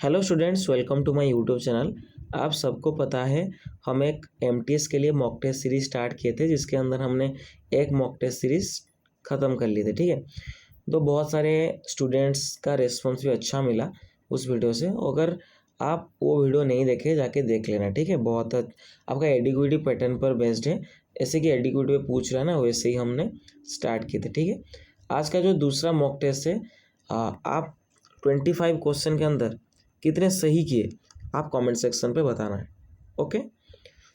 Hello students, welcome to my YouTube channel. आप सबको पता है हम एक एमटीएस के लिए मॉक टेस्ट सीरीज स्टार्ट किए थे, जिसके अंदर हमने एक मॉक टेस्ट सीरीज ख़त्म कर ली थी। ठीक है, तो बहुत सारे स्टूडेंट्स का रिस्पॉन्स भी अच्छा मिला उस वीडियो से। अगर आप वो वीडियो नहीं देखे, जाके देख लेना। ठीक है, बहुत आपका एडिक्विटी पैटर्न पर बेस्ड है। ऐसे कि एडिक्विटी में पूछ रहा है ना, वैसे ही हमने स्टार्ट किए थे। ठीक है, आज का जो दूसरा मॉक टेस्ट है, आप 25 क्वेश्चन के अंदर कितने सही किए आप कमेंट सेक्शन पे बताना है। ओके,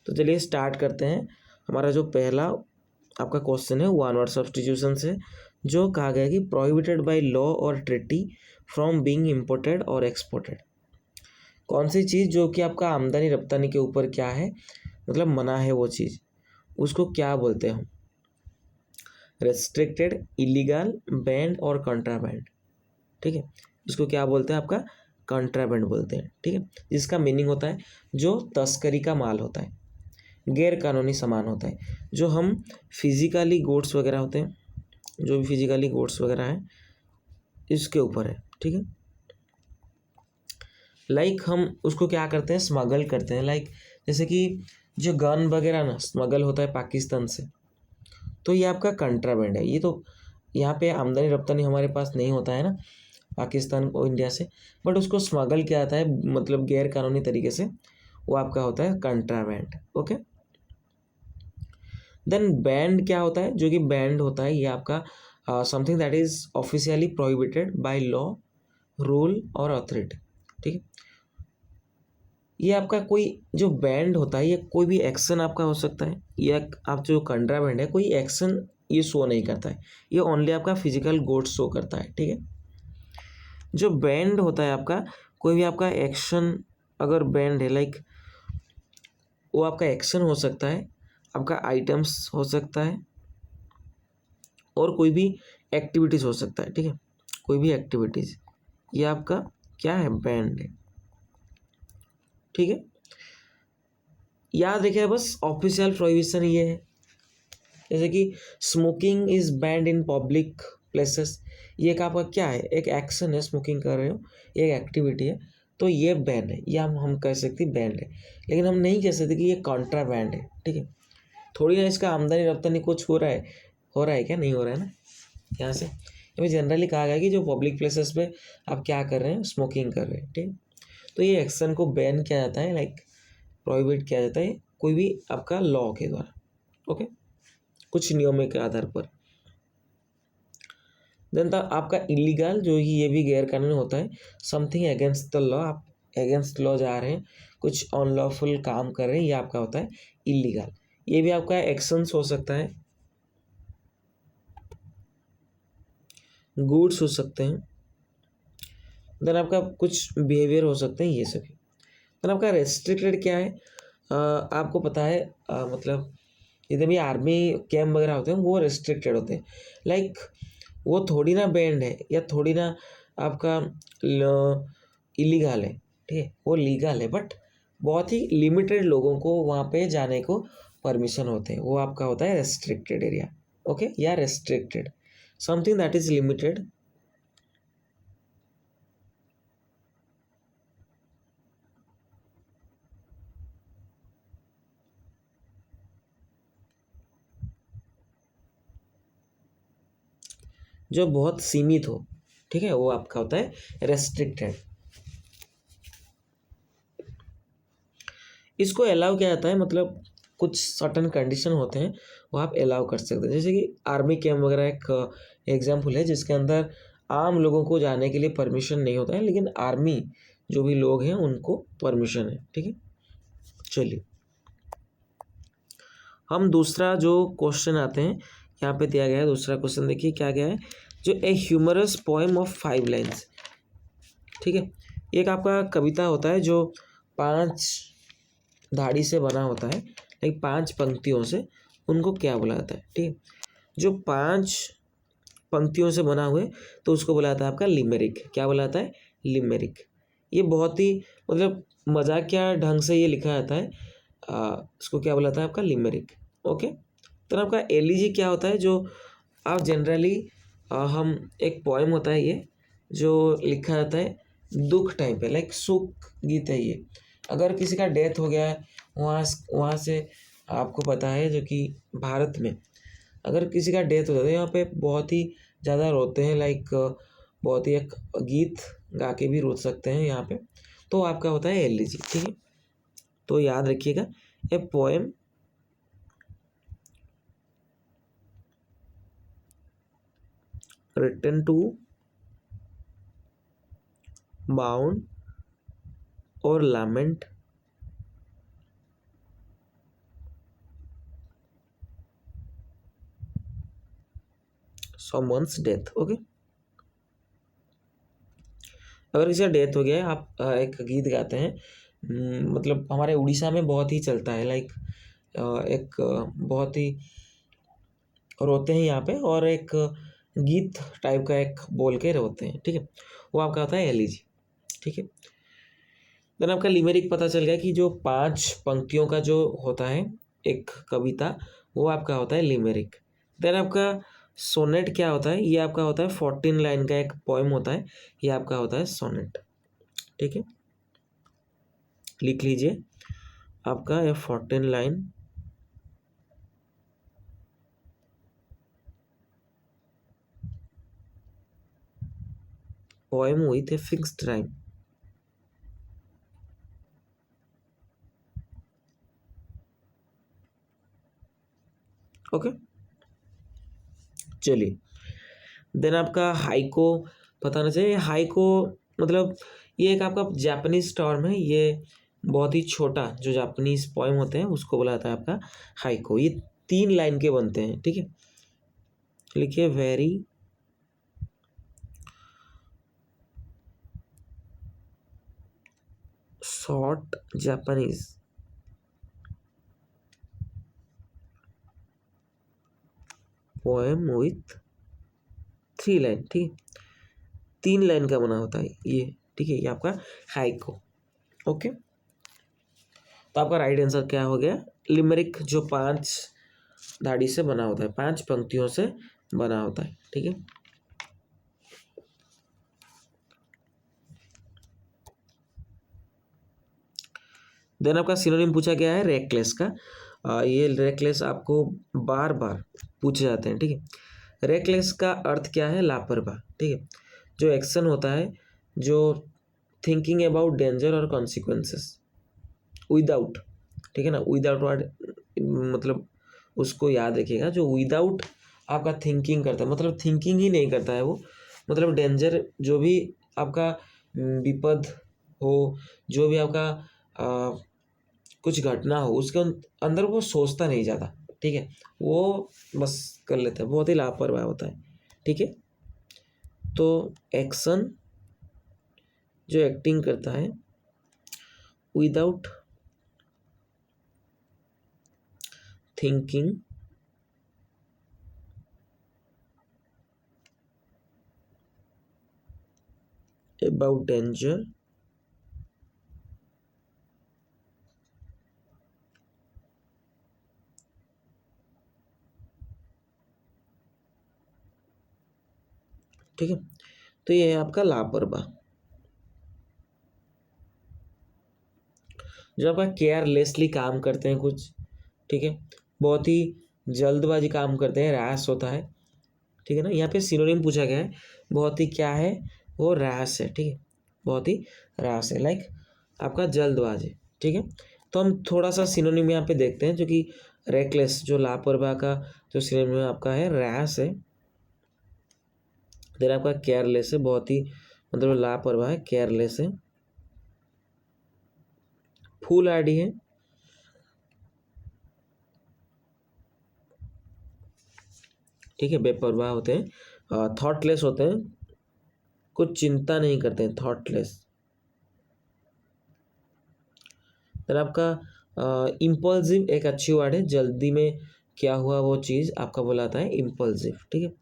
तो चलिए स्टार्ट करते हैं। हमारा जो पहला आपका क्वेश्चन है वन वर्ड सब्स्टिट्यूशन से, जो कहा गया कि प्रोहिबिटेड बाय लॉ और ट्रिटी फ्रॉम बीइंग इम्पोर्टेड और एक्सपोर्टेड। कौन सी चीज़ जो कि आपका आमदनी रफ्तानी के ऊपर क्या है, मतलब मना है वो चीज़, उसको क्या बोलते हैं हम? रेस्ट्रिक्टेड, इलीगल, बैंड और कंट्राबैंड। ठीक है, इसको क्या बोलते हैं? आपका कंट्राबैंड बोलते हैं। ठीक है, जिसका मीनिंग होता है जो तस्करी का माल होता है, गैर कानूनी सामान होता है। जो हम फिजिकली गुड्स वगैरह होते हैं, जो भी फिजिकली गुड्स वगैरह हैं, इसके ऊपर है। ठीक है, लाइक हम उसको क्या करते हैं? स्मगल करते हैं। लाइक जैसे कि जो गन वगैरह ना स्मगल होता है पाकिस्तान से, तो ये आपका कंट्राबैंड है। ये तो यहाँ पे आमदनी रफ्तानी हमारे पास नहीं होता है ना पाकिस्तान और इंडिया से, बट उसको स्मगल किया जाता है, मतलब गैर कानूनी तरीके से, वो आपका होता है कंट्राबैंड। ओके, देन बैंड क्या होता है? जो कि बैंड होता है ये आपका something that is officially prohibited by law, rule और अथॉरिटी। ठीक है, ये आपका कोई जो बैंड होता है, ये कोई भी एक्शन आपका हो सकता है, या आप जो कंट्राबैंड है कोई एक्शन ये शो नहीं करता है, ये ओनली आपका फिजिकल गुड्स शो करता है। ठीक है, जो बैंड होता है आपका, कोई भी आपका एक्शन अगर बैंड है, लाइक वो आपका एक्शन हो सकता है, आपका आइटम्स हो सकता है, और कोई भी एक्टिविटीज़ हो सकता है। ठीक है, कोई भी एक्टिविटीज़, ये आपका क्या है? बैंड है। ठीक है, याद रखिए बस ऑफिशियल प्रोहिबिशन ये है। जैसे कि smoking is band in public places, ये एक आपका क्या है? एक एक्शन है, स्मोकिंग कर रहे हो, ये एक एक्टिविटी है, तो ये बैन है, ये हम कह सकते हैं बैंड है। लेकिन हम नहीं कह सकते कि ये कॉन्ट्राबैंड है। ठीक है, थोड़ी ना इसका आमदनी रफ्तानी कुछ हो रहा है क्या? नहीं हो रहा है ना यहाँ से। ये जनरली कहा गया कि जो पब्लिक प्लेसेस पे आप क्या कर रहे हैं? स्मोकिंग कर रहे हैं। ठीक है, तो ये एक्शन को बैन किया जाता है, लाइक प्रोहिबिट किया जाता है कोई भी आपका लॉ के द्वारा। ओके, कुछ नियमों के आधार पर। देन आपका इलीगल, जो कि ये भी गैर कानूनी होता है, समथिंग अगेंस्ट द लॉ, आप अगेंस्ट लॉ जा रहे हैं, कुछ अनलॉफुल काम कर रहे हैं, ये आपका होता है इलीगल। ये भी आपका एक्शंस हो सकता है, गुड्स हो सकते हैं, देन आपका कुछ बिहेवियर हो सकते हैं, ये सभी। देन आपका रेस्ट्रिक्टेड क्या है? आपको पता है, मतलब जितने भी आर्मी कैम्प वगैरह होते हैं वो रेस्ट्रिक्टेड होते हैं। लाइक वो थोड़ी ना बैंड है, या थोड़ी ना आपका इलीगल है। ठीक है, वो लीगल है, बट बहुत ही लिमिटेड लोगों को वहाँ पे जाने को परमिशन होते हैं, वो आपका होता है रेस्ट्रिक्टेड एरिया। ओके, या restricted, something that is limited. जो बहुत सीमित हो। ठीक है, वो आपका होता है रेस्ट्रिक्टेड। इसको अलाउ किया जाता है, मतलब कुछ सर्टन कंडीशन होते हैं, वो आप अलाउ कर सकते हैं। जैसे कि आर्मी कैम्प वगैरह एक एग्जाम्पल है, जिसके अंदर आम लोगों को जाने के लिए परमिशन नहीं होता है, लेकिन आर्मी जो भी लोग हैं उनको परमिशन है। ठीक है, चलिए हम दूसरा जो क्वेश्चन आते हैं, यहाँ पे दिया गया है दूसरा क्वेश्चन। देखिए क्या गया है, जो ए ह्यूमरस पोएम ऑफ 5 लाइन्स। ठीक है, एक आपका कविता होता है जो 5 धाड़ी से बना होता है, लाइक 5 पंक्तियों से, उनको क्या बोला जाता है? ठीक है, जो 5 पंक्तियों से बना हुए, तो उसको बोला जाता है आपका लिमेरिक। क्या बोला जाता है? लिमेरिक। ये बहुत ही मतलब मजाकिया ढंग से ये लिखा जाता है, इसको क्या बोला जाता है? आपका लिमेरिक। ओके, तो आपका एलिजी क्या होता है? जो आप जनरली हम एक पोएम होता है ये, जो लिखा जाता है दुख टाइम पे, लाइक सुख गीत है ये। अगर किसी का डेथ हो गया है, वहाँ से आपको पता है जो कि भारत में अगर किसी का डेथ हो जाता है यहाँ पे बहुत ही ज़्यादा रोते हैं, लाइक बहुत ही एक गीत गा के भी रो सकते हैं यहाँ पे। तो आपका होता है एलिजी, ठीक है। तो याद रखिएगा, a poem written to mourn or lament someone's death, okay. अगर किसी का डेथ हो गया है, आप एक गीत गाते हैं, मतलब हमारे उड़ीसा में बहुत ही चलता है, लाइक एक बहुत ही रोते हैं यहाँ पे, और एक गीत टाइप का एक बोल के रोते हैं, ठीक है। वो आपका होता है एलिजी, ठीक है। देन आपका लिमेरिक पता चल गया कि जो 5 पंक्तियों का जो होता है एक कविता, वो आपका होता है लिमेरिक। देन आपका सोनेट क्या होता है, ये आपका होता है 14 लाइन का एक पोएम होता है, ये आपका होता है सोनेट, ठीक है। लिख लीजिए, आपका ये 14 line poem with a fixed rhyme, okay. चलिए, देन आपका हाइको बताना चाहिए। हाइको मतलब ये एक आपका जापानीज टर्म है, ये बहुत ही छोटा जो जापानीज पोएम होते हैं उसको बोला जाता है आपका हाइको। ये 3 लाइन के बनते हैं, ठीक है। लिखिए, very short Japanese poem with 3 line, ठीक है। 3 लाइन का बना होता है ये, ठीक है। ये आपका हाइको, ओके। तो आपका राइट आंसर क्या हो गया, लिमरिक, जो 5 धाड़ी से बना होता है, 5 पंक्तियों से बना होता है, ठीक है। देन आपका सिनोनिम पूछा गया है रेकलेस का। ये रेकलेस आपको बार बार पूछे जाते हैं, ठीक है। रेकलेस का अर्थ क्या है, लापरवाह, ठीक है। जो एक्शन होता है, जो थिंकिंग अबाउट डेंजर और कॉन्सिक्वेंसेस विदाउट, ठीक है ना, विदाउट वर्ड, मतलब उसको याद रखिएगा। जो विदाउट आपका थिंकिंग करता है, मतलब थिंकिंग ही नहीं करता है वो, मतलब डेंजर जो भी आपका विपद हो, जो भी आपका कुछ घटना हो, उसके अंदर वो सोचता नहीं ज़्यादा, ठीक है। वो बस कर लेता है, बहुत ही लापरवाह होता है, ठीक है। तो एक्शन जो एक्टिंग करता है विदाउट थिंकिंग अबाउट डेंजर ठीक है। तो ये है आपका लापरवाह। जो आपका केयरलेसली काम करते हैं कुछ, ठीक है, बहुत ही जल्दबाजी काम करते हैं, रैश होता है, ठीक है ना। यहाँ पे सिनोनिम पूछा गया है, बहुत ही क्या है, वो रैश है, ठीक है। बहुत ही रैश है, लाइक आपका जल्दबाजी, ठीक है। तो हम थोड़ा सा सिनोनिम यहाँ पे देखते हैं, जो कि रेकलेस, जो लापरवाह का जो सिनोनिम आपका है रैश है। देन आपका केयरलेस है, बहुत ही मतलब लापरवाह है, केयरलेस है। फूल आईडी है, ठीक है, बेपरवाह होते हैं। थॉटलेस होते हैं, कुछ चिंता नहीं करते हैं, थॉटलेस। फिर आपका इम्पल्सिव एक अच्छी वर्ड है, जल्दी में क्या हुआ वो चीज़ आपका बोलाता है इम्पल्सिव, ठीक है।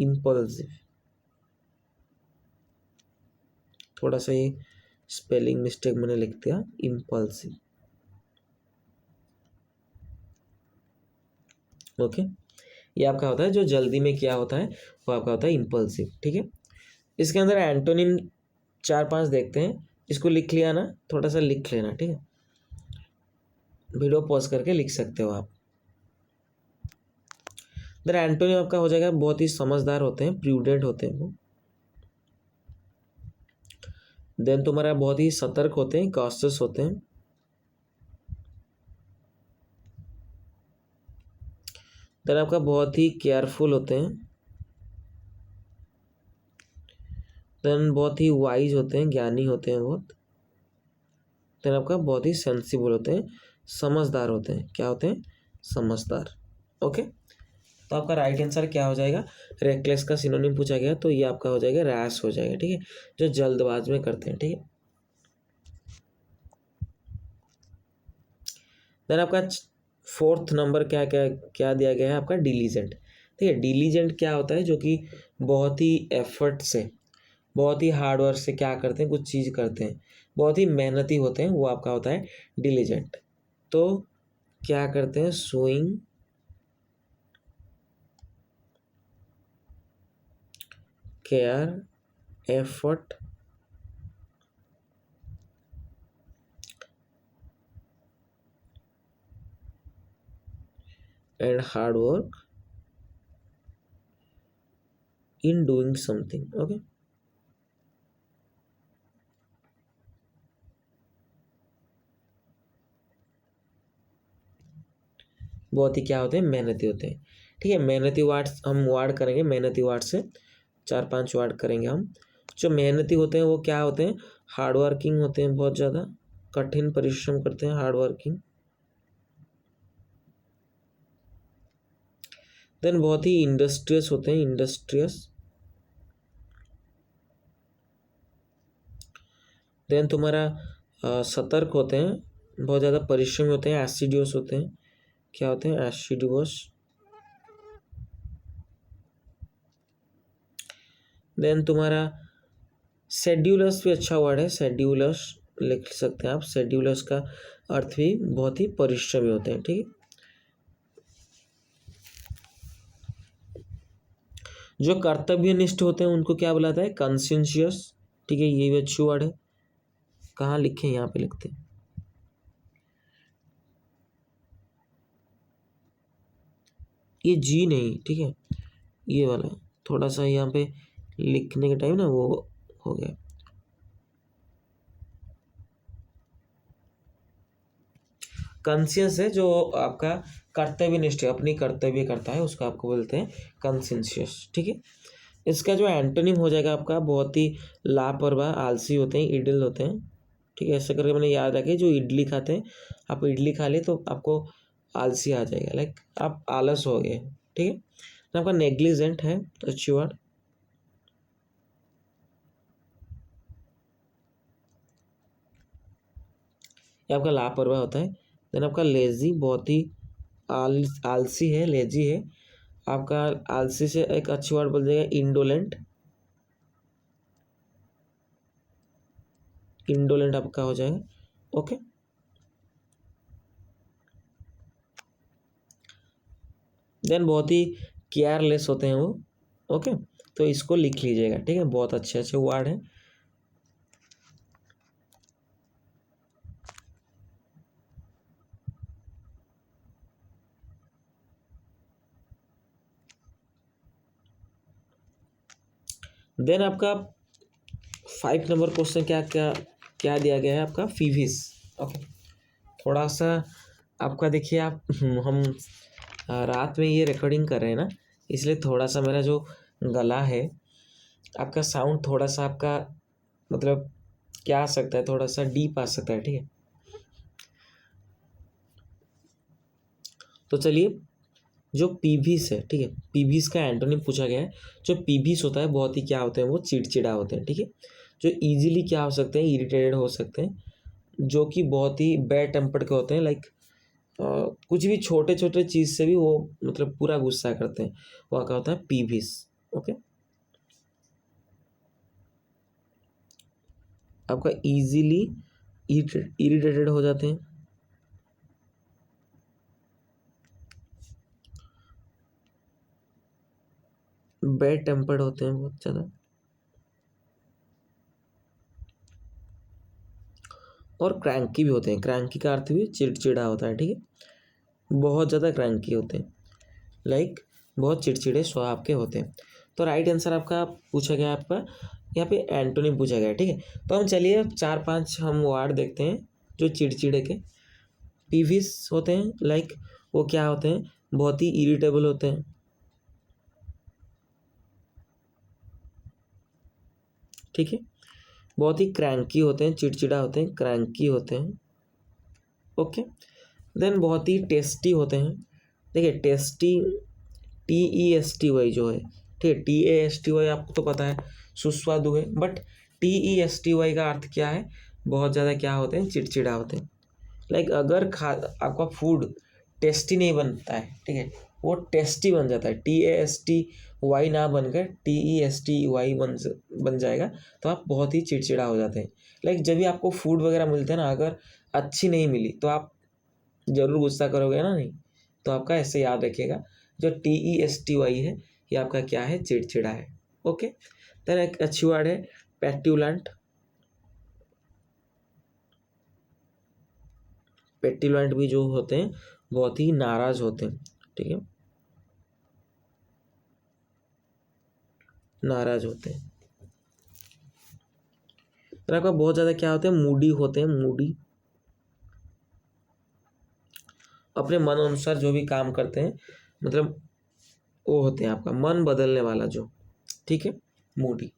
इम्पल्सिव, थोड़ा सा ये स्पेलिंग मिस्टेक मैंने लिख दिया, इम्पल्सिव, ओके। ये आपका होता है जो जल्दी में क्या होता है, वो आपका होता है इम्पल्सिव, ठीक है। इसके अंदर एंटोनिम 4-5 देखते हैं, इसको लिख लिया ना, थोड़ा सा लिख लेना, ठीक है, वीडियो पॉज करके लिख सकते हो आप। देन एंटोनिम आपका हो जाएगा बहुत ही समझदार होते हैं, प्रूडेंट होते हैं वो। देन तुम्हारा बहुत ही सतर्क होते हैं, कॉशियस होते हैं। देन आपका बहुत ही केयरफुल होते हैं। देन बहुत ही वाइज होते हैं, ज्ञानी होते हैं बहुत। देन आपका बहुत ही सेंसिबल होते हैं, समझदार होते हैं। क्या होते हैं? समझदार। ओके, तो आपका राइट आंसर क्या हो जाएगा? रेकलेस का सिनोनिम पूछा गया तो ये आपका हो जाएगा रैश हो जाएगा, ठीक है, जो जल्दबाज में करते हैं, ठीक है। देन आपका 4th नंबर क्या क्या क्या दिया गया है आपका? डिलीजेंट। ठीक है, डिलीजेंट क्या होता है? जो कि बहुत ही एफर्ट से, बहुत ही हार्ड वर्क से क्या करते हैं, कुछ चीज़ करते हैं, बहुत ही मेहनती होते हैं, वो आपका होता है डिलीजेंट। तो क्या करते हैं? Showing care, effort and hard work in doing something. Okay, बहुत ही क्या होते हैं? मेहनती होते हैं, ठीक है। मेहनती वर्ड्स हम वर्ड करेंगे, मेहनती वर्ड से 4-5 वर्ड करेंगे हम। जो मेहनती होते हैं वो क्या होते हैं? हार्ड वर्किंग होते हैं, बहुत ज़्यादा कठिन परिश्रम करते हैं, हार्ड वर्किंग। देन बहुत ही इंडस्ट्रियस होते हैं, इंडस्ट्रियस। देन तुम्हारा सतर्क होते हैं, बहुत ज़्यादा परिश्रमी होते हैं, एसिडियस होते हैं। क्या होते हैं? एसिडियस। देन तुम्हारा शेड्यूलस भी अच्छा वर्ड है, शेड्यूलस लिख सकते हैं आप। शेड्यूलस का अर्थ भी बहुत ही परिश्रमी होते हैं, ठीक है। जो कर्तव्यनिष्ठ होते हैं उनको क्या बुलाता है? कॉन्शियस, ठीक है, ये भी अच्छी वर्ड है। कहाँ लिखे? यहाँ पे लिखते हैं, ये जी नहीं, ठीक है, ये वाला थोड़ा सा यहाँ पे लिखने के टाइम ना वो हो गया। कॉन्शियस है जो आपका कर्तव्यनिष्ठ है, अपनी कर्तव्य करता है, उसको आपको बोलते हैं कॉन्शियस, ठीक है। इसका जो एंटोनिम हो जाएगा आपका बहुत ही लापरवाह, आलसी होते हैं, इडल होते हैं, ठीक है। ऐसे करके मैंने याद रखा, जो इडली खाते हैं, आप इडली खा ले तो आपको आलसी आ जाएगा, लाइक आप आलस हो गए, ठीक है। तो आपका नेग्लिजेंट है, अच्छी वर्ड। ये आपका लापरवाह होता है। देन आपका लेजी, बहुत ही आलसी है, लेजी है। आपका आलसी से एक अच्छी वर्ड बोल जाएगा इंडोलेंट। इंडोलेंट आपका हो जाएगा, ओके। देन बहुत ही केयरलेस होते हैं वो, ओके। तो इसको लिख लीजिएगा, ठीक है, बहुत अच्छे अच्छे वर्ड हैं। देन आपका 5 नंबर क्वेश्चन क्या क्या क्या दिया गया है आपका? फीविस, ओके। थोड़ा सा आपका देखिए, आप हम रात में ये रिकॉर्डिंग कर रहे हैं ना, इसलिए थोड़ा सा मेरा जो गला है, आपका साउंड थोड़ा सा आपका मतलब क्या आ सकता है, थोड़ा सा डीप आ सकता है, ठीक है। तो चलिए, जो पीवीस है, ठीक है, पीवीस का एंटोनिम पूछा गया है। जो पीवीस होता है बहुत ही क्या होते हैं? वो चिड़चिड़ा होते हैं, ठीक है। जो इजीली क्या हो सकते हैं? इरिटेटेड हो सकते हैं। जो कि बहुत ही बैड टेम्पर्ड के होते हैं, लाइक कुछ भी छोटे छोटे चीज़ से भी वो मतलब पूरा गुस्सा करते हैं, वह क्या होता है? पीवीस, ओके। आपका इजीली इरिटेटेड हो जाते हैं, बैड टेम्पर्ड होते हैं बहुत ज़्यादा। और क्रैंकी भी होते हैं। क्रैंकी का अर्थ भी चिड़चिड़ा होता है, ठीक है, बहुत ज़्यादा क्रैंकी होते हैं, लाइक बहुत चिड़चिड़े स्वभाव के होते हैं। तो राइट आंसर आपका पूछा गया, आपका यहाँ पे एंटोनिम पूछा गया है, ठीक है। तो हम चलिए 4-5 हम वर्ड देखते हैं जो चिड़चिड़े के। पीविस होते हैं, लाइक वो क्या होते हैं, बहुत ही इरिटेबल होते हैं, ठीक है। बहुत ही क्रैंकी होते हैं, चिड़चिड़ा होते हैं, क्रैंकी होते हैं, ओके। देन बहुत ही टेस्टी होते हैं। देखिए टेस्टी, TESTY जो है, ठीक है, TASTY आपको तो पता है सुस्वादु है, बट TESTY का अर्थ क्या है, बहुत ज़्यादा क्या होते हैं, चिड़चिड़ा होते हैं। लाइक अगर आपका फूड टेस्टी नहीं बनता है, ठीक है, वो टेस्टी बन जाता है, TASTY ना बनकर TESTY बन जाएगा, तो आप बहुत ही चिड़चिड़ा हो जाते हैं। लाइक जब भी आपको फूड वगैरह मिलते हैं ना, अगर अच्छी नहीं मिली तो आप ज़रूर गुस्सा करोगे ना, नहीं तो आपका ऐसे याद रखिएगा, जो TESTY है ये आपका क्या है, चिड़चिड़ा है, ओके। देन एक अच्छी वर्ड है पेट्यूलेंट। पेट्यूलेंट भी जो होते हैं बहुत ही नाराज होते हैं, ठीक है, नाराज होते हैं। फिर आपका बहुत ज़्यादा क्या होते हैं, मूडी होते हैं, मूडी, अपने मन अनुसार जो भी काम करते हैं, मतलब वो होते हैं आपका मन बदलने वाला जो, ठीक है, मूडी।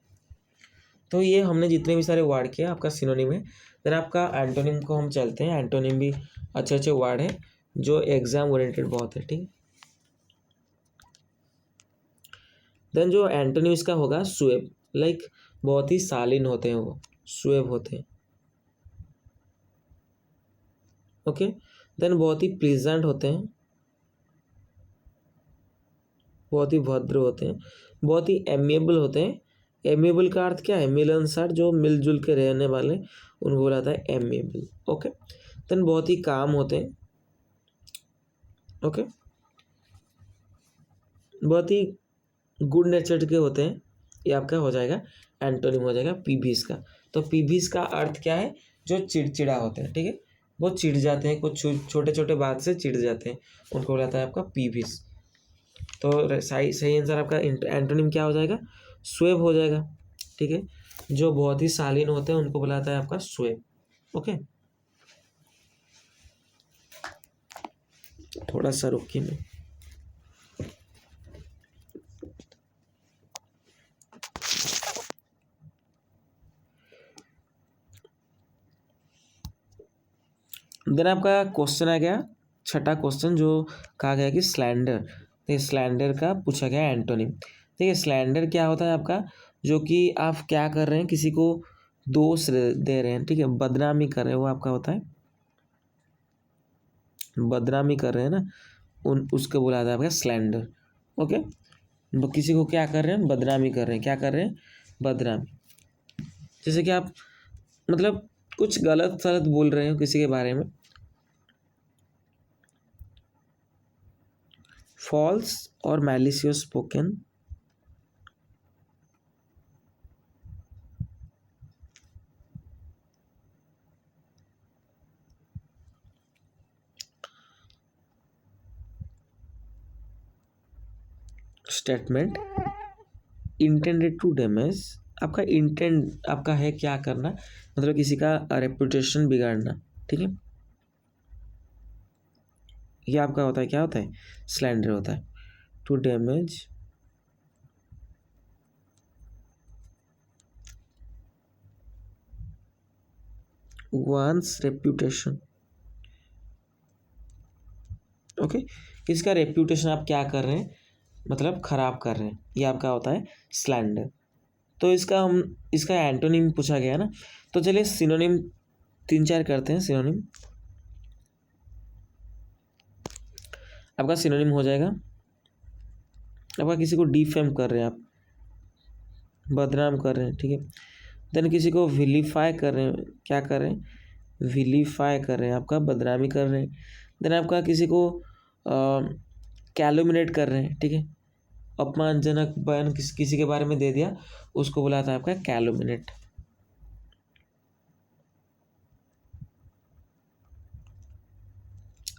तो ये हमने जितने भी सारे वर्ड किए आपका सिनोनिम है। फिर आपका एंटोनिम को हम चलते हैं। एंटोनिम भी अच्छे अच्छे वर्ड है जो एग्जाम ओरिएंटेड बहुत है, ठीक है। देन जो एंटोनिम इसका होगा सुएब, लाइक बहुत ही शालीन होते हैं, वो सुएब होते हैं, ओके। देन बहुत ही प्लीजेंट होते हैं, बहुत ही भद्र होते हैं, बहुत ही एमिएबल होते हैं। एमिएबल का अर्थ क्या है, मिलनसार, जो मिलजुल के रहने वाले उनको बोला जाता है एमिएबल, ओके। देन बहुत ही काम होते हैं, ओके, बहुत ही गुड नेचर्ड के होते हैं। ये आपका हो जाएगा एंटोनिम, हो जाएगा पीबीस का। तो पीबीस का अर्थ क्या है, जो चिड़चिड़ा होते हैं, ठीक है, वो चिढ़ जाते हैं, कुछ छोटे छोटे बात से चिढ़ जाते हैं, उनको बोला जाता है आपका पीबीस। तो सही सही आंसर आपका एंटोनिम क्या हो जाएगा, स्वेब हो जाएगा, ठीक है। जो बहुत ही शालीन होते हैं उनको बोला जाता है आपका स्वेब, ओके। थोड़ा सा रुकिए मैं, देन आपका क्वेश्चन आ गया छठा क्वेश्चन, जो कहा गया कि स्लैंडर। देखिए स्लैंडर का पूछा गया एंटोनिम। देखिए स्लैंडर क्या होता है आपका, जो कि आप क्या कर रहे हैं, किसी को दोष दे रहे हैं, ठीक है, बदनामी कर रहे हैं, वो आपका होता है, बदनामी कर रहे हैं ना, उसको बोला जाता है आपका स्लैंडर, ओके। किसी को क्या कर रहे हैं, बदनामी कर रहे हैं, क्या कर रहे हैं, बदनामी। जैसे कि आप मतलब कुछ गलत सलत बोल रहे हो किसी के बारे में, फॉल्स और malicious spoken, statement intended to damage. आपका इंटेंट आपका है क्या करना, मतलब किसी का रेपुटेशन बिगाड़ना, ठीक है, ये आपका होता है, क्या होता है, स्लैंडर होता है। To damage one's reputation, okay. किसका रेप्यूटेशन आप क्या कर रहे हैं, मतलब खराब कर रहे हैं, ये आपका होता है स्लैंडर। तो इसका एंटोनिम पूछा गया ना, तो चलिए सिनोनिम 3-4 करते हैं। सिनोनिम आपका सिनोनिम हो जाएगा, आपका किसी को डिफेम कर रहे हैं आप, बदनाम कर रहे हैं, ठीक है। देन किसी को विलीफाई कर रहे हैं, क्या कर रहे हैं, विलीफाई कर रहे हैं, आपका बदनामी कर रहे हैं। देन आपका किसी को कैलुमिनेट कर रहे हैं, ठीक है, अपमानजनक बयान किसी के बारे में दे दिया, उसको बोला था आपका कैलुमिनेट,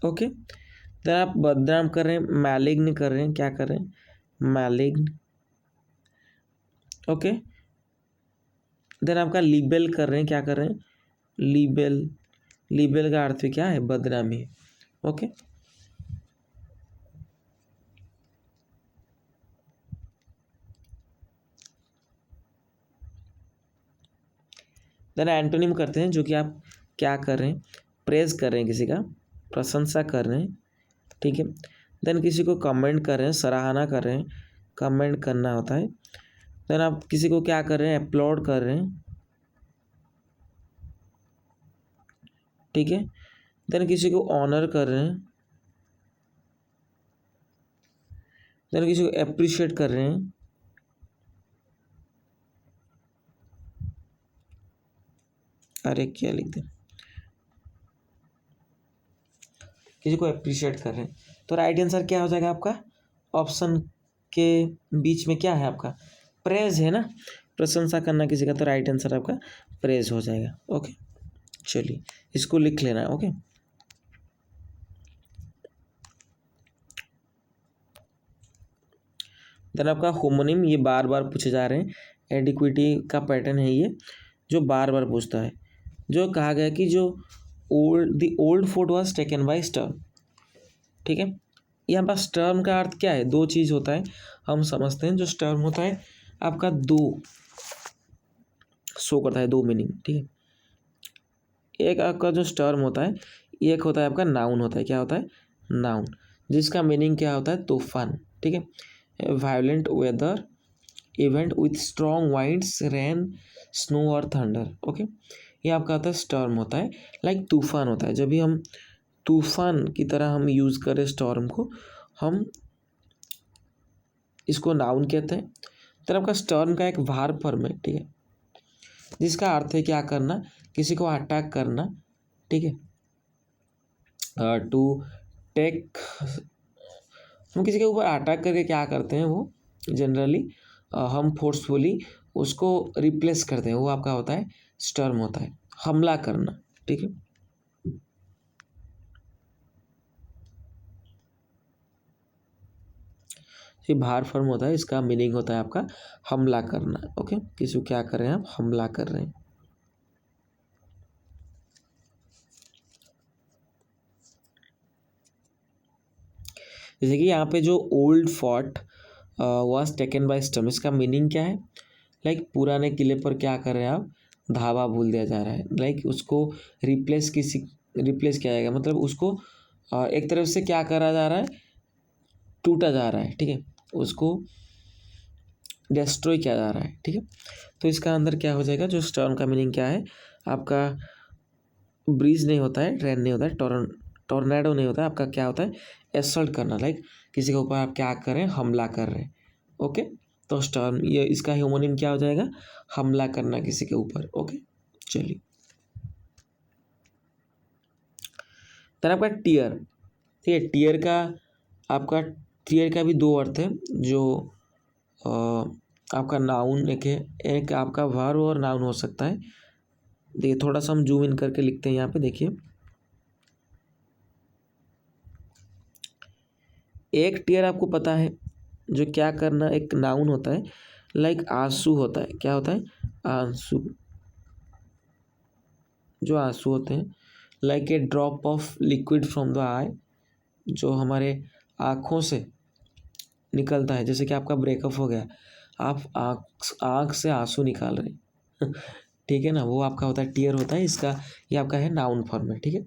ओके, देन आप बदनाम कर रहे हैं, मैलिग्न कर रहे हैं, क्या कर रहे हैं, मैलिग्न। ओके, देन आपका लिबेल कर रहे हैं, क्या कर रहे हैं, लिबेल। लिबेल का अर्थ क्या है, बदनामी। ओके, देन एंटोनिम करते हैं, जो कि आप क्या कर रहे हैं, प्रेज कर रहे हैं, किसी का प्रशंसा कर रहे हैं, ठीक है। देन किसी को कमेंट कर रहे हैं, सराहना कर रहे हैं, कमेंट करना होता है। देन आप किसी को क्या कर रहे हैं, अपलोड कर रहे हैं, ठीक है। देन किसी को ऑनर कर रहे हैं, देन किसी को अप्रिशिएट कर रहे हैं, अरे क्या लिख दें, किसी को अप्रिशिएट कर रहे हैं। तो राइट आंसर क्या हो जाएगा आपका, ऑप्शन के बीच में क्या है आपका, प्रेज है ना, प्रशंसा करना किसी का, तो राइट आंसर आपका प्रेज हो जाएगा। ओके, चलिए इसको लिख लेना है। ओके, देन आपका होमोनिम, ये बार बार पूछे जा रहे हैं, एडिक्विटी का पैटर्न है ये, जो बार बार पूछता है। जो कहा गया कि जो the old fort was taken by storm, ठीक है। यहाँ पर स्टर्म का अर्थ क्या है, दो चीज़ होता है, हम समझते हैं। जो स्टर्म होता है आपका दो शो करता है, दो मीनिंग, ठीक है। एक आपका जो स्टर्म होता है, एक होता है आपका नाउन होता है, क्या होता है, नाउन, जिसका मीनिंग क्या होता है, तूफान, ठीक है। Violent weather event with strong winds, rain, snow और थंडर। ओके, ये आपका होता है स्टॉर्म होता है, लाइक तूफान होता है। जब भी हम तूफान की तरह हम यूज़ करें स्टॉर्म को, हम इसको नाउन कहते हैं। तो आपका स्टॉर्म का एक भार फॉर्म है, ठीक है, जिसका अर्थ है क्या करना, किसी को अटैक करना, ठीक है। टू टेक, हम किसी के ऊपर अटैक करके क्या करते हैं, वो जनरली हम फोर्सफुली उसको रिप्लेस करते हैं, वो आपका होता है स्टर्म होता है, हमला करना, ठीक है। ये भार फॉर्म होता है, इसका मीनिंग होता है आपका हमला करना। ओके, किसी को क्या कर रहे हैं आप, हमला कर रहे हैं। जैसे कि यहाँ पे जो old fort was taken by storm, इसका मीनिंग क्या है, लाइक पुराने किले पर क्या कर रहे हैं आप, धावा बोल दिया जा रहा है, लाइक उसको रिप्लेस किया जाएगा, मतलब उसको एक तरफ से क्या करा जा रहा है, टूटा जा रहा है, ठीक है, उसको डिस्ट्रॉय किया जा रहा है, ठीक है। तो इसका अंदर क्या हो जाएगा, जो स्टर्म का मीनिंग क्या है आपका, ब्रीज नहीं होता है, ट्रेन नहीं होता है, टॉर्नेडो नहीं होता है, आपका क्या होता है, एसल्ट करना, लाइक किसी के ऊपर आप क्या कर रहे हैं, हमला कर रहे हैं। ओके, तो स्टर्म, ये इसका होमोनिम क्या हो जाएगा, हमला करना किसी के ऊपर। ओके, चलिए, then आपका टीयर, ठीक है। टीयर का भी दो अर्थ है, जो आपका नाउन एक है, एक आपका वर्ब और नाउन हो सकता है। देखिए थोड़ा सा हम जूम इन करके लिखते हैं यहाँ पे, देखिए एक टीयर आपको पता है जो क्या करना, एक नाउन होता है, लाइक आंसू होता है, क्या होता है, आंसू, जो आंसू होते हैं, like a drop of liquid from the eye, जो हमारे आँखों से निकलता है। जैसे कि आपका ब्रेकअप हो गया, आप आँख से आंसू निकाल रहे हैं ठीक है ना, वो आपका होता है टीयर होता है, इसका ये आपका है नाउन फॉर्म है, ठीक है।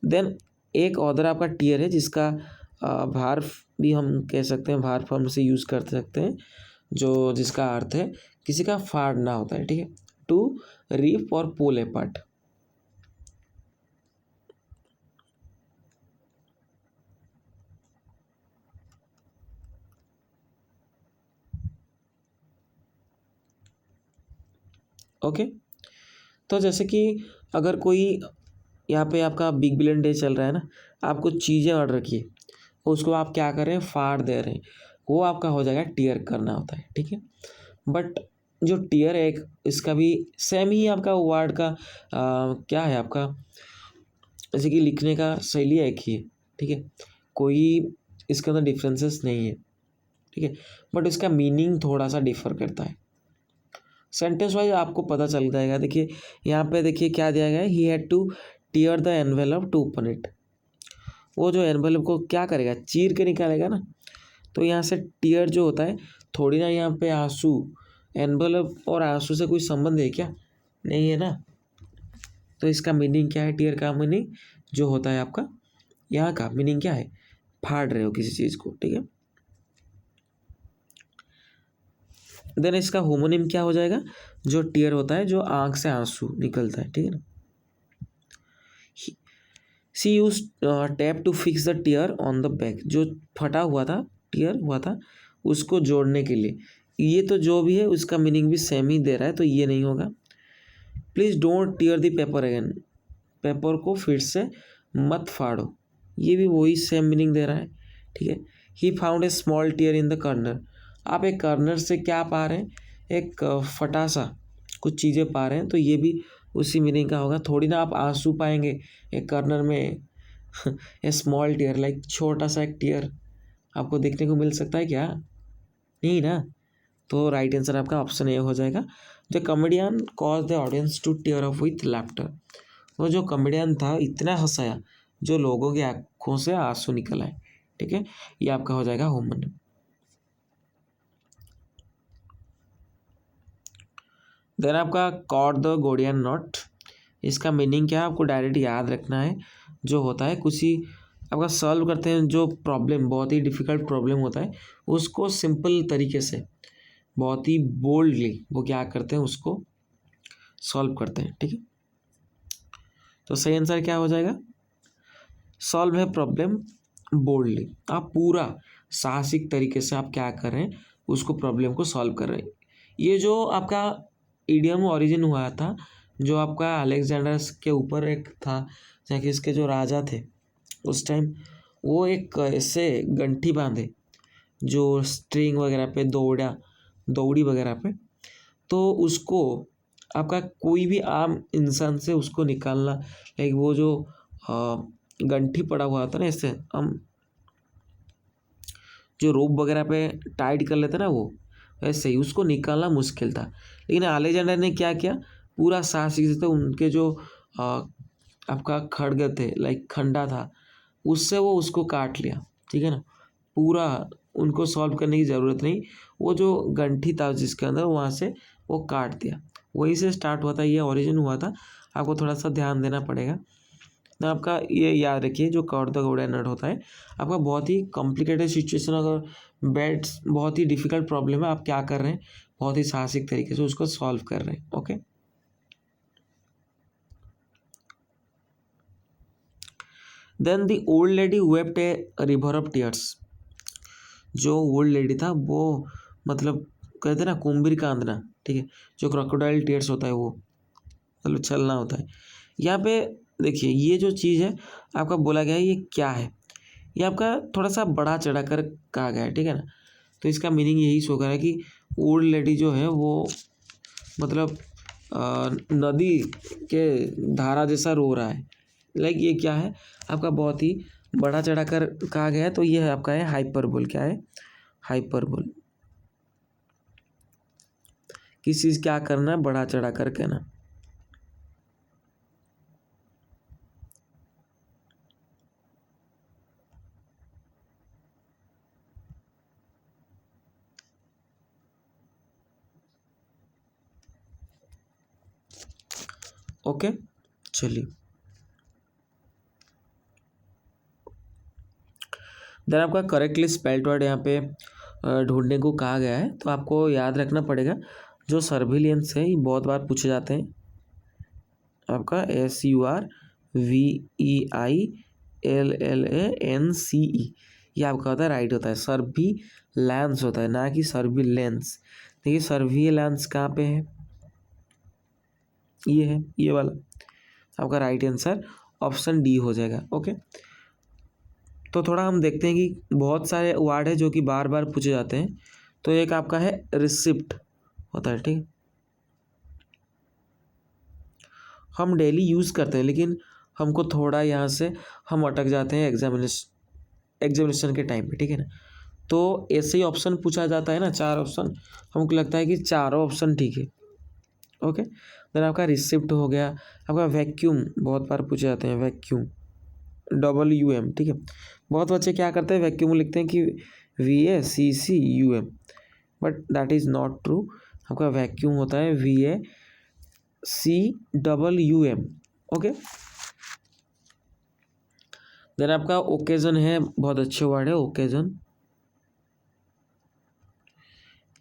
देन एक ऑर्डर आपका टीयर है, जिसका भार भी हम कह सकते हैं, भार फॉर्म से यूज़ कर सकते हैं, जो जिसका अर्थ है किसी का फाड़ना होता है, ठीक है, टू रीप और पुल अपार्ट। ओके, तो जैसे कि अगर कोई यहाँ पे आपका बिग बिलियन डे चल रहा है ना, आप कुछ चीज़ें ऑर्डर किए, उसको आप क्या कर रहे हैं, फाड़ दे रहे हैं, वो आपका हो जाएगा टीयर करना होता है, ठीक है। बट जो टीयर है एक, इसका भी सेम ही आपका वर्ड का क्या है आपका, जैसे कि लिखने का शैली एक ही है, ठीक है, कोई इसके अंदर डिफरेंसेस नहीं है, ठीक है, बट इसका मीनिंग थोड़ा सा डिफर करता है। सेंटेंस वाइज आपको पता चल जाएगा। देखिए यहाँ पे देखिए क्या दिया गया है, he had to tear the envelope to open it. वो जो एनवेलप को क्या करेगा, चीर के निकालेगा ना। तो यहाँ से टीयर जो होता है, थोड़ी ना यहाँ पे आंसू, एनवेलप और आंसू से कोई संबंध है क्या, नहीं है ना। तो इसका मीनिंग क्या है, टीयर का मीनिंग जो होता है आपका, यहाँ का मीनिंग क्या है, फाड़ रहे हो किसी चीज़ को, ठीक है। देन इसका होमोनिम क्या हो जाएगा, जो टीयर होता है, जो आंख से आंसू निकलता है, ठीक है ना। See use tape to fix the tear on the back, जो फटा हुआ था, टीयर हुआ था, उसको जोड़ने के लिए। ये तो जो भी है उसका मीनिंग भी सेम ही दे रहा है, तो ये नहीं होगा। Please don't tier the paper again, paper को फिर से मत फाड़ो, ये भी वही सेम मीनिंग दे रहा है, ठीक है। He found a small tier in the corner, आप एक कर्नर से क्या पा रहे हैं, एक फटा सा कुछ चीज़ें पा रहे हैं, तो ये भी उसी मीनिंग का होगा। थोड़ी ना आप आंसू पाएंगे एक कर्नर में। ए स्मॉल टीयर लाइक छोटा सा एक टीयर आपको देखने को मिल सकता है क्या, नहीं ना। तो राइट आंसर आपका ऑप्शन ए हो जाएगा। The comedian cause the audience to tear up with laughter, वो जो कॉमेडियन था इतना हंसाया जो लोगों की आंखों से आंसू निकल आए, ठीक है। ये आपका हो जाएगा होमोनिम। देन आपका कॉट द गोडियन नॉट, इसका मीनिंग क्या है आपको डायरेक्ट याद रखना है। जो होता है कुछ ही आपका सॉल्व करते हैं, जो प्रॉब्लम बहुत ही डिफ़िकल्ट प्रॉब्लम होता है उसको सिंपल तरीके से बहुत ही बोल्डली वो क्या करते हैं, उसको सॉल्व करते हैं, ठीक है। तो सही आंसर क्या हो जाएगा, सॉल्व है प्रॉब्लम बोल्डली। आप पूरा साहसिक तरीके से आप क्या कर रहे हैं, उसको प्रॉब्लम को सॉल्व कर रहे हैं। ये जो आपका इडियम ओरिजिन हुआ था, जो आपका अलेक्जेंडर के ऊपर एक था, जहाँ कि इसके जो राजा थे उस टाइम, वो एक ऐसे गंठी बांधे जो स्ट्रिंग वगैरह पे दौड़ी वगैरह पे, तो उसको आपका कोई भी आम इंसान से उसको निकालना, लाइक वो जो गंठी पड़ा हुआ था ना, इससे हम जो रोप वगैरह पे टाइट कर लेते ना, वो वैसे ही उसको निकालना मुश्किल था। लेकिन अलेक्जेंडर ने क्या किया, पूरा साहसिक से, तो उनके जो आपका खड़ग थे, लाइक खंडा था, उससे वो उसको काट लिया, ठीक है ना। पूरा उनको सॉल्व करने की ज़रूरत नहीं, वो जो गंठी था जिसके अंदर, वहाँ से वो काट दिया। वहीं से स्टार्ट हुआ था, ये ओरिजिन हुआ था। आपको थोड़ा सा ध्यान देना पड़ेगा ना। आपका ये याद रखिए, जो कॉट द गोडियन नॉट होता है, आपका बहुत ही कॉम्प्लिकेटेड सिचुएशन, अगर बैड्स बहुत ही डिफ़िकल्ट प्रॉब्लम है, आप क्या कर रहे हैं, बहुत ही साहसिक तरीके से उसको सॉल्व कर रहे हैं, okay. Then the old lady wept a river of tears, जो ओल्ड लेडी था वो मतलब कहते हैं ना कुंभीर कांदना, ठीक है, जो क्रोकोडाइल टीयर्स होता है वो मतलब छलना होता है। यहाँ पे देखिए ये जो चीज़ है आपका बोला गया है, ये क्या है, ये आपका थोड़ा सा बढ़ा चढ़ा कर कहा गया है, ठीक है ना। तो इसका मीनिंग यही शो कर रहा है कि ओल्ड लेडी जो है वो मतलब नदी के धारा जैसा रो रहा है, लाइक ये क्या है आपका बहुत ही बढ़ा चढ़ा कर कहा गया है। तो ये है आपका है हाइपरबोल, क्या है, हाइपरबोल। किस चीज़ क्या करना है, बढ़ा चढ़ा कर कहना। ओके चलिए, देन आपका करेक्टली स्पेल्ड वर्ड यहाँ पे ढूंढने को कहा गया है। तो आपको याद रखना पड़ेगा, जो सर्विलियंस है ये बहुत बार पूछे जाते हैं। आपका SURVEILLANCE, ये आपका होता है राइट होता है, सर्विलांस होता है, ना कि सर्विलेंस। देखिए सर्विलांस कहाँ पे है, ये है, ये वाला आपका राइट आंसर ऑप्शन डी हो जाएगा, ओके। तो थोड़ा हम देखते हैं कि बहुत सारे वर्ड है जो कि बार बार पूछे जाते हैं। तो एक आपका है रिसिप्ट होता है, ठीक, हम डेली यूज़ करते हैं, लेकिन हमको थोड़ा यहाँ से हम अटक जाते हैं एग्जामिनेशन के टाइम पे, ठीक है ना। तो ऐसे ही ऑप्शन पूछा जाता है ना, 4 ऑप्शन, हमको लगता है कि चारों ऑप्शन ठीक है। ओके, देन आपका रिसिप्ट हो गया, आपका वैक्यूम बहुत बार पूछे जाते हैं, वैक्यूम WM, ठीक है। बहुत बच्चे क्या करते हैं, वैक्यूम लिखते हैं कि VACCUM, but that is not true. आपका वैक्यूम होता है VACWM। ओके, देन आपका ओकेजन है, बहुत अच्छे वर्ड है ओकेजन,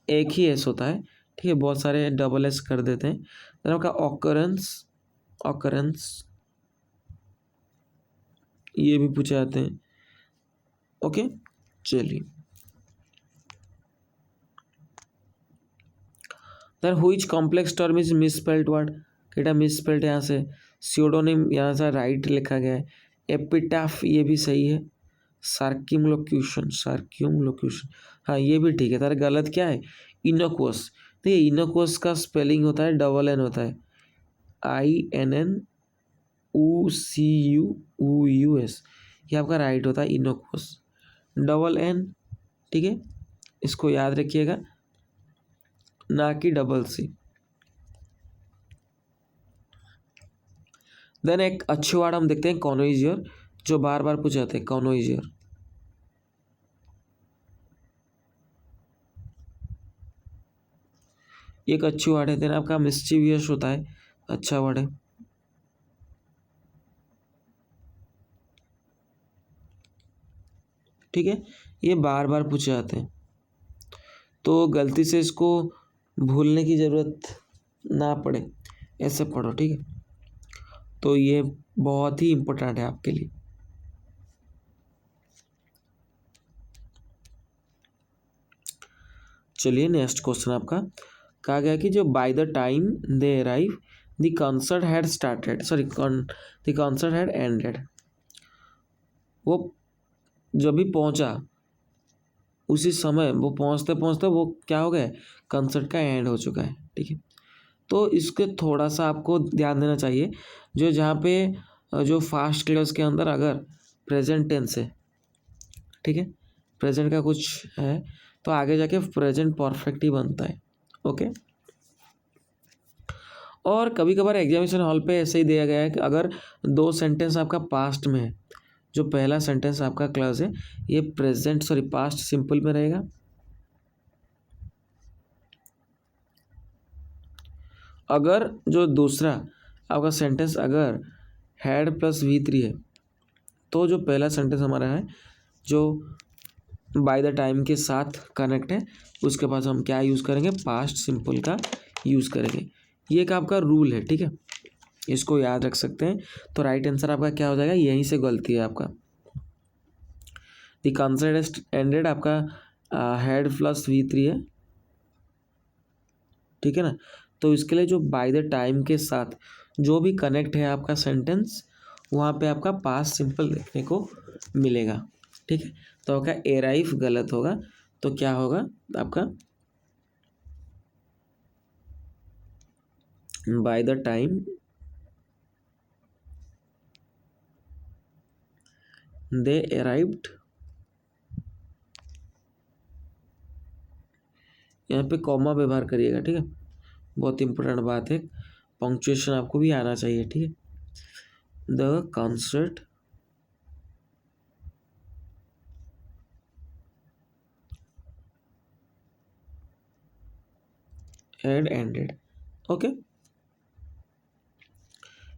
एक ही एस होता है, ठीक है, बहुत सारे डबल एस कर देते हैं। देन आपका ऑकरेंस, ऑकरेंस ये भी पूछे जाते हैं। ओके, चलिए, then which complex term is misspelled word, केटा मिसस्पेल्ड यहाँ से, स्यूडोनिम यहाँ से राइट लिखा गया है, एपिटाफ ये भी सही है, सार्क्यूमलोक्यूशन, सार्क्यूमलोक्यूशन हाँ ये भी ठीक है, तारा गलत क्या है, इनोक्वस। देखिए इनोक्वस का स्पेलिंग होता है डबल N होता है, INNUCUUS, ये आपका राइट होता है इनोक्वस, डबल N, ठीक है, इसको याद रखिएगा, ना कि डबल C। देन एक अच्छे वर्ड हम देखते हैं कॉनोइजियर, जो बार बार पूछे जाते हैं, कॉनोइजियर, एक अच्छी वर्ड है। देन आपका मिस्चीवियस होता है, अच्छा वर्ड है। ठीक है, ये बार बार पूछे जाते हैं, तो गलती से इसको भूलने की ज़रूरत ना पड़े, ऐसे पढ़ो, ठीक है। तो ये बहुत ही इम्पोर्टेंट है आपके लिए। चलिए नेक्स्ट क्वेश्चन आपका, कहा गया कि जो by the time they arrive the concert had started, sorry the concert had ended, वो जब भी पहुंचा उसी समय, वो पहुंचते पहुंचते वो क्या हो गया, कंसर्ट का एंड हो चुका है, ठीक है। तो इसके थोड़ा सा आपको ध्यान देना चाहिए, जो जहाँ पे जो फास्ट क्लॉज के अंदर अगर प्रेजेंट टेंस है, ठीक है, प्रेजेंट का कुछ है तो आगे जाके प्रेजेंट परफेक्ट ही बनता है। ओके, और कभी कभार एग्जामिनेशन हॉल पे ऐसे ही दिया गया है कि अगर 2 सेंटेंस आपका पास्ट में है, जो पहला सेंटेंस आपका क्लॉज है ये प्रेजेंट सॉरी पास्ट सिंपल में रहेगा, अगर जो दूसरा आपका सेंटेंस अगर हैड प्लस V3 है, तो जो पहला सेंटेंस हमारा है जो बाय द टाइम के साथ कनेक्ट है, उसके पास हम क्या यूज़ करेंगे, पास्ट सिंपल का यूज़ करेंगे। ये एक आपका रूल है, ठीक है, इसको याद रख सकते हैं। तो राइट आंसर आपका क्या हो जाएगा, यहीं से गलती है आपका, द कॉन्सर्ट एंडेड आपका हैड प्लस V3 है, ठीक है ना। तो इसके लिए जो बाय द टाइम के साथ जो भी कनेक्ट है आपका सेंटेंस, वहाँ पे आपका पास्ट सिंपल देखने को मिलेगा, ठीक है। तो आपका एराइव गलत होगा, तो क्या होगा आपका, by the time they arrived, यहाँ पे कॉमा व्यवहार करिएगा, ठीक है, बहुत इंपॉर्टेंट बात है, पंक्चुएशन आपको भी आना चाहिए, ठीक है। The concert had ended. Okay,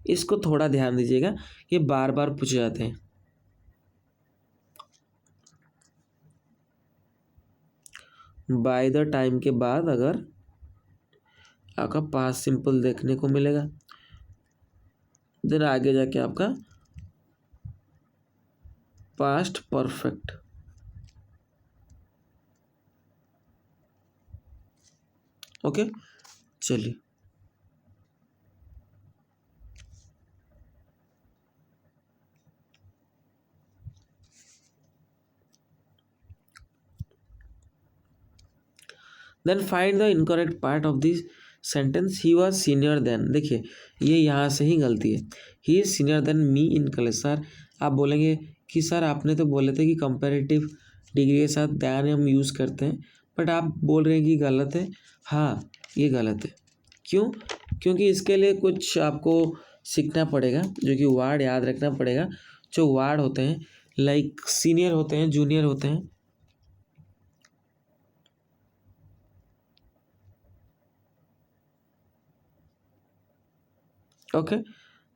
इसको थोड़ा ध्यान दीजिएगा, ये बार बार पूछे जाते हैं। बाय द टाइम के बाद अगर आपका पास्ट सिंपल देखने को मिलेगा, देन आगे जाके आपका पास्ट परफेक्ट। ओके, चलिए, then find the incorrect part of this sentence he was senior than, देखिए ये यहाँ से ही गलती है। He is senior than me in college. Sir आप बोलेंगे कि सर आपने तो बोले थे कि कंपैरेटिव डिग्री के साथ दैन हम यूज़ करते हैं, बट आप बोल रहे हैं कि गलत है। हाँ ये गलत है। क्यों? क्योंकि इसके लिए कुछ आपको सीखना पड़ेगा, जो कि वर्ड याद रखना पड़ेगा। जो वर्ड होते हैं लाइक सीनियर होते हैं, जूनियर होते हैं, ओके।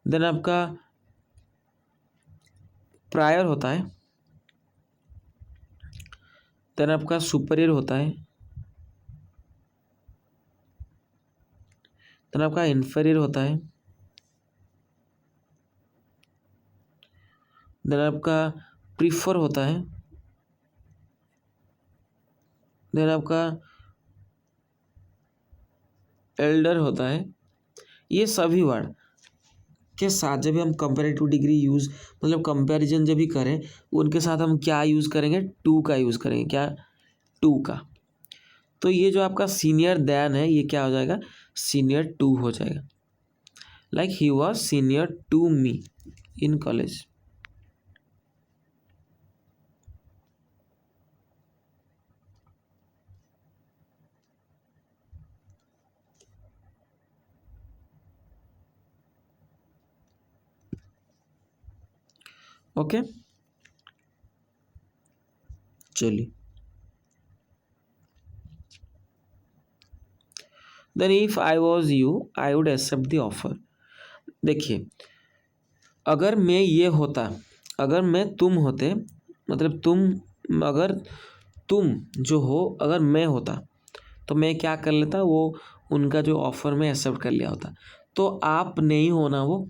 देन आपका प्रायर होता है, देन आपका सुपीरियर होता है, देन आपका इन्फीरियर होता है, देन आपका प्रीफर होता है, देन आपका एल्डर होता है। ये सभी वर्ड के साथ जब भी हम कंपैरेटिव डिग्री यूज़ मतलब कंपैरिजन जब भी करें, उनके साथ हम क्या यूज़ करेंगे? टू का यूज़ करेंगे। क्या? टू का। तो ये जो आपका सीनियर देन है, ये क्या हो जाएगा? सीनियर टू हो जाएगा। Like he was senior to me in college. Okay चलिए, then if I was you I would accept the offer. देखिए अगर मैं ये होता, अगर मैं तुम होते, मतलब तुम, अगर तुम जो हो, अगर मैं होता तो मैं क्या कर लेता? वो उनका जो ऑफर में एक्सेप्ट कर लिया होता। तो आप नहीं होना वो,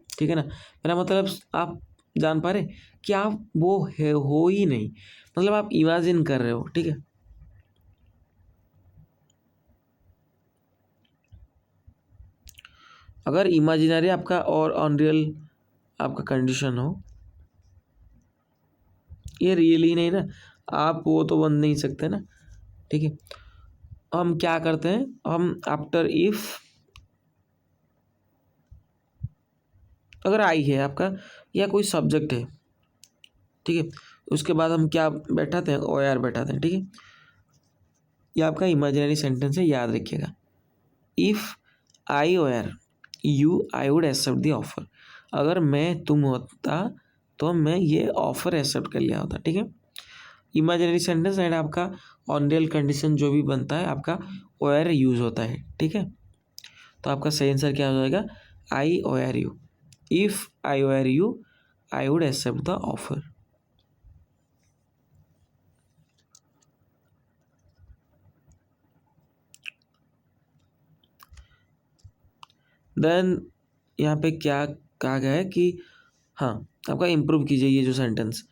ठीक है ना। मेरा मतलब आप जान पा रहे कि आप वो है हो ही नहीं, मतलब आप इमेजिन कर रहे हो, ठीक है। अगर इमेजिनरी आपका और अनरियल आपका कंडीशन हो, ये रियल ही नहीं ना, आप वो तो बन नहीं सकते ना, ठीक है। हम क्या करते हैं? हम आफ्टर इफ, अगर आई है आपका या कोई सब्जेक्ट है, ठीक है, उसके बाद हम क्या बैठाते हैं? ओ आर बैठाते हैं, ठीक है। ये आपका इमेजिनरी सेंटेंस है, याद रखिएगा। If I were you I would accept the offer. अगर मैं तुम होता तो मैं ये ऑफर एक्सेप्ट कर लिया होता, ठीक है। इमेजिनरी सेंटेंस एंड आपका ऑन रियल कंडीशन जो भी बनता है आपका वेयर यूज होता है, ठीक है। तो आपका सही आंसर क्या हो जाएगा? I were you. If I were you I would accept the offer. Then यहाँ पे क्या कहा गया है कि हाँ आपका इम्प्रूव कीजिए ये जो sentence,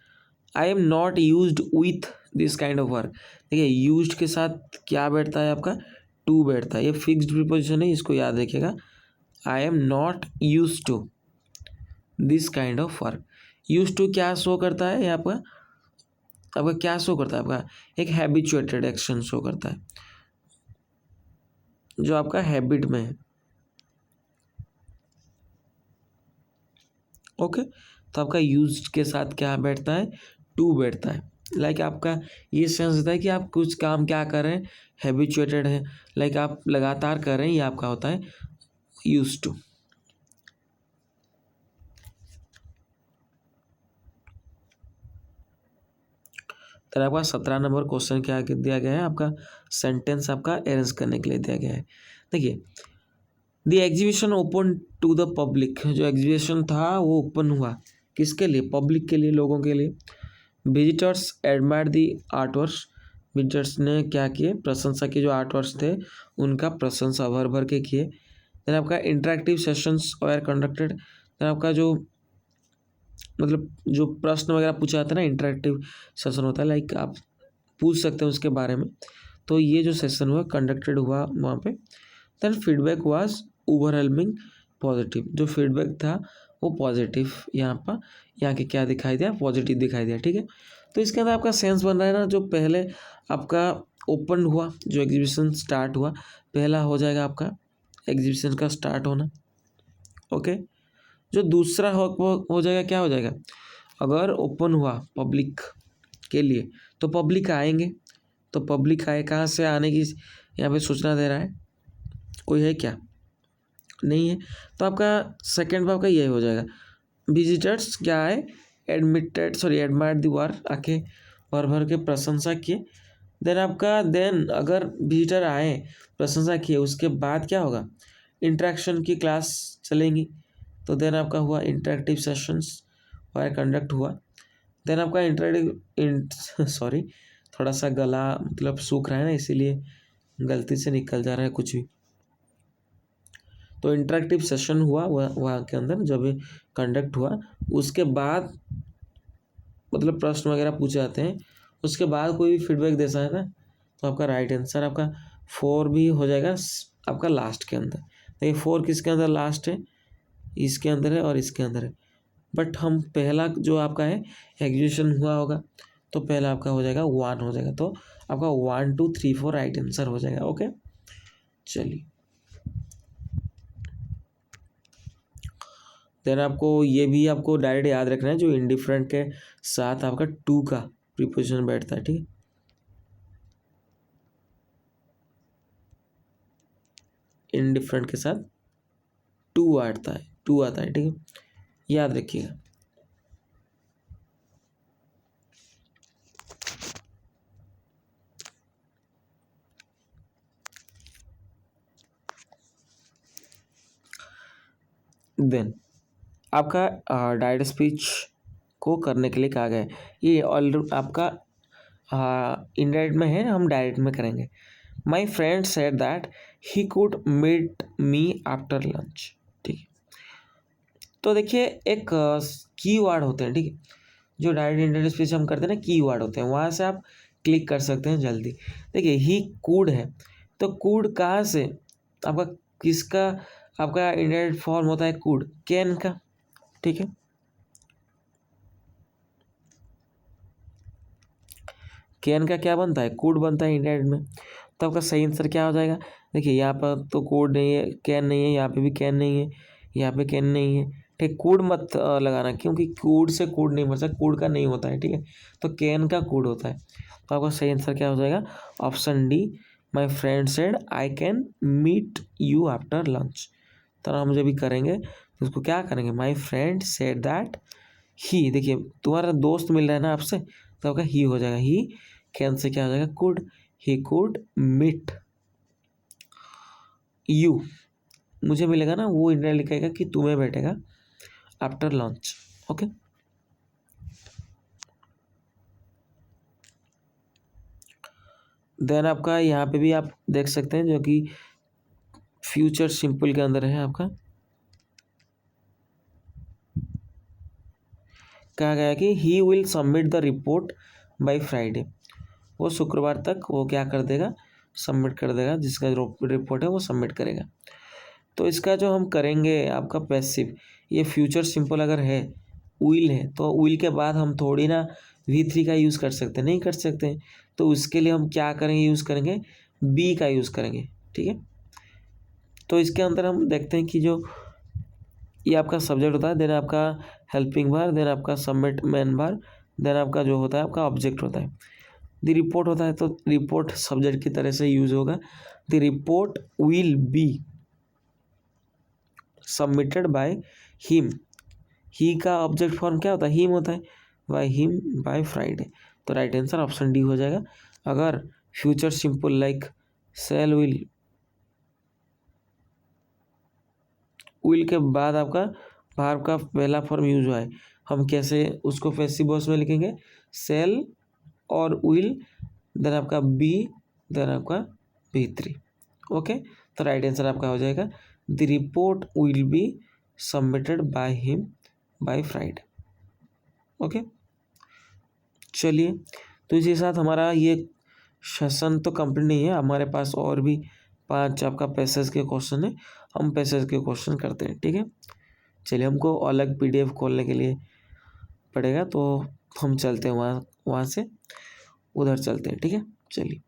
I am not used with this kind of work. देखिए यूज्ड के साथ क्या बैठता है आपका? टू बैठता है। ये फिक्स्ड प्रीपोजिशन है, इसको याद रखिएगा। I am not used to this kind of work. Used to क्या शो करता है? ये आपका आपका क्या शो करता है? आपका एक हैबिचुएटेड एक्शन शो करता है, जो आपका हैबिट में है, ओके। तो आपका यूज्ड के साथ क्या बैठता है? टू बैठता है। लाइक आपका ये सेंस होता है कि आप कुछ काम क्या कर रहे हैं? हैबिचुएटेड है, लाइक आप लगातार कर रहे हैं, ये आपका होता है यूज टू। तो आपका 17 नंबर क्वेश्चन क्या दिया गया है? आपका सेंटेंस आपका अरेंज करने के लिए दिया गया है। देखिए the exhibition open to the public. जो एग्जीबिशन था वो ओपन हुआ किसके लिए? पब्लिक के लिए, लोगों के लिए। विजिटर्स एडमायर दी आर्ट वर्क्स। विजिटर्स ने क्या किए? प्रशंसा की। जो आर्ट वर्क्स थे उनका प्रशंसा भर भर के किए। देन आपका इंटरेक्टिव सेशंस वर कंडक्टेड। देन आपका जो मतलब जो प्रश्न वगैरह पूछा जाता है ना, इंटरेक्टिव सेशन होता है, लाइक आप पूछ सकते हैं उसके बारे में। तो ये जो सेशन हुआ कंडक्टेड हुआ वहाँ पे। Then feedback was overwhelming positive. जो फीडबैक था वो पॉजिटिव, यहाँ के क्या दिखाई दिया? पॉजिटिव दिखाई दिया, ठीक है। तो इसके अंदर आपका सेंस बन रहा है ना, जो पहले आपका ओपन हुआ, जो एग्जीबिशन स्टार्ट हुआ, पहला हो जाएगा आपका एग्जीबिशन का स्टार्ट होना। ओके, जो दूसरा हो जाएगा, क्या हो जाएगा, अगर ओपन हुआ पब्लिक के लिए तो पब्लिक आएंगे। तो पब्लिक आए, कहाँ से आने की यहाँ पे सूचना दे रहा है, कोई है क्या, नहीं है। तो आपका सेकेंड आपका ये हो जाएगा, विजिटर्स क्या है, एडमायर दी वार, आके भर भर के प्रशंसा किए। देन अगर विजिटर आए, प्रशंसा किए, उसके बाद क्या होगा, इंटरेक्शन की क्लास चलेंगी। तो देन आपका हुआ इंटरेक्टिव सेशंस और कंडक्ट हुआ। देन आपका सॉरी, थोड़ा सा गला मतलब सूख रहा है ना, इसीलिए गलती से निकल जा रहा है कुछ भी। तो इंटरेक्टिव सेशन हुआ वहाँ के अंदर, जब कंडक्ट हुआ उसके बाद मतलब प्रश्न वगैरह पूछे जाते हैं, उसके बाद कोई भी फीडबैक देता है ना, तो आपका राइट आंसर आपका 4 भी हो जाएगा आपका लास्ट के अंदर। देखिए 4 किसके अंदर लास्ट है, इसके अंदर है और इसके अंदर है। बट हम पहला जो आपका है एग्जीक्यूशन हुआ होगा, तो पहला आपका हो जाएगा 1 हो जाएगा। तो आपका 1 2 3 4 राइट आंसर हो जाएगा। ओके, चलिए देन आपको ये भी आपको डायरेक्ट याद रखना है, जो इंडिफरेंट के साथ आपका टू का प्रीपोजिशन बैठता है, ठीक है। इंडिफरेंट के साथ टू आता है, ठीक है, याद रखिएगा। देन आपका डायरेक्ट स्पीच को करने के लिए कहा गया है, ये ऑलरेडी आपका इनडायरेक्ट में है, हम डायरेक्ट में करेंगे। My friend said that he could meet me after lunch, ठीक है। तो देखिए एक की वर्ड होते हैं, ठीक है, जो डायरेक्ट इंडायरेक्ट स्पीच हम करते हैं ना, की वर्ड होते हैं, वहाँ से आप क्लिक कर सकते हैं जल्दी। देखिए ही कूड है, तो कूड कहाँ से आपका, किसका आपका इंडायरेक्ट फॉर्म होता है, कूड, कैन का, ठीक है। कैन का क्या बनता है, कूड बनता है इंडायरेक्ट में। तो आपका सही आंसर क्या हो जाएगा, देखिए यहाँ पर तो कोड नहीं है, कैन नहीं है, यहाँ पे भी कैन नहीं है, यहाँ पे कैन नहीं है, ठीक। कूड मत लगाना, क्योंकि कूड से कूड नहीं बन सकता, कूड का नहीं होता है, ठीक है। तो कैन का कूड होता है। तो आपका सही आंसर क्या हो जाएगा, option D, my friend said I can meet you after lunch. तो हम जब भी करेंगे तो उसको क्या करेंगे, my friend said that he, देखिए तुम्हारा दोस्त मिल रहा है ना आपसे, तो आपका ही हो जाएगा, ही कैन से क्या हो जाएगा, could, he could meet you, मुझे मिलेगा ना, वो इंडिया लिखेगा कि तुम्हें बैठेगा आफ्टर लंच। ओके, देन आपका यहाँ पे भी आप देख सकते हैं, जो कि फ्यूचर सिंपल के अंदर है, आपका कहा गया कि he will submit the report by Friday, वो शुक्रवार तक वो क्या कर देगा, सबमिट कर देगा, जिसका रिपोर्ट है वो सबमिट करेगा। तो इसका जो हम करेंगे आपका पैसिव, ये फ्यूचर सिंपल अगर है, विल है, तो विल के बाद हम थोड़ी ना V3 का यूज़ कर सकते, नहीं कर सकते। तो उसके लिए हम क्या करेंगे, यूज़ करेंगे बी का यूज़ करेंगे, ठीक है। तो इसके अंदर हम देखते हैं कि जो ये आपका सब्जेक्ट होता है, देन आपका हेल्पिंग वर्ब, देन आपका सबमिट मेन वर्ब, देन आपका जो होता है आपका ऑब्जेक्ट होता है। द रिपोर्ट होता है, तो रिपोर्ट सब्जेक्ट की तरह से यूज होगा। The report will be submitted by him, he का ऑब्जेक्ट फॉर्म क्या होता है, हिम होता है, बाय हिम बाय फ्राइडे। तो राइट आंसर ऑप्शन डी हो जाएगा। अगर future simple like shall will के बाद आपका वर्ब का पहला फॉर्म यूज हुआ है, हम कैसे उसको पैसिव वॉइस में लिखेंगे, सेल और विल, देन आपका बी, देन आपका V3। ओके, तो राइट आंसर आपका हो जाएगा the report will be submitted by him by Friday. Okay, चलिए, तो इसी के साथ हमारा ये सेशन तो कंप्लीट नहीं है, हमारे पास और भी 5 आपका पैसेज के क्वेश्चन है, हम पैसेज के क्वेश्चन करते हैं, ठीक है। चलिए, हमको अलग PDF खोलने के लिए पड़ेगा, तो हम चलते हैं वहाँ से उधर चलते हैं, ठीक है, चलिए।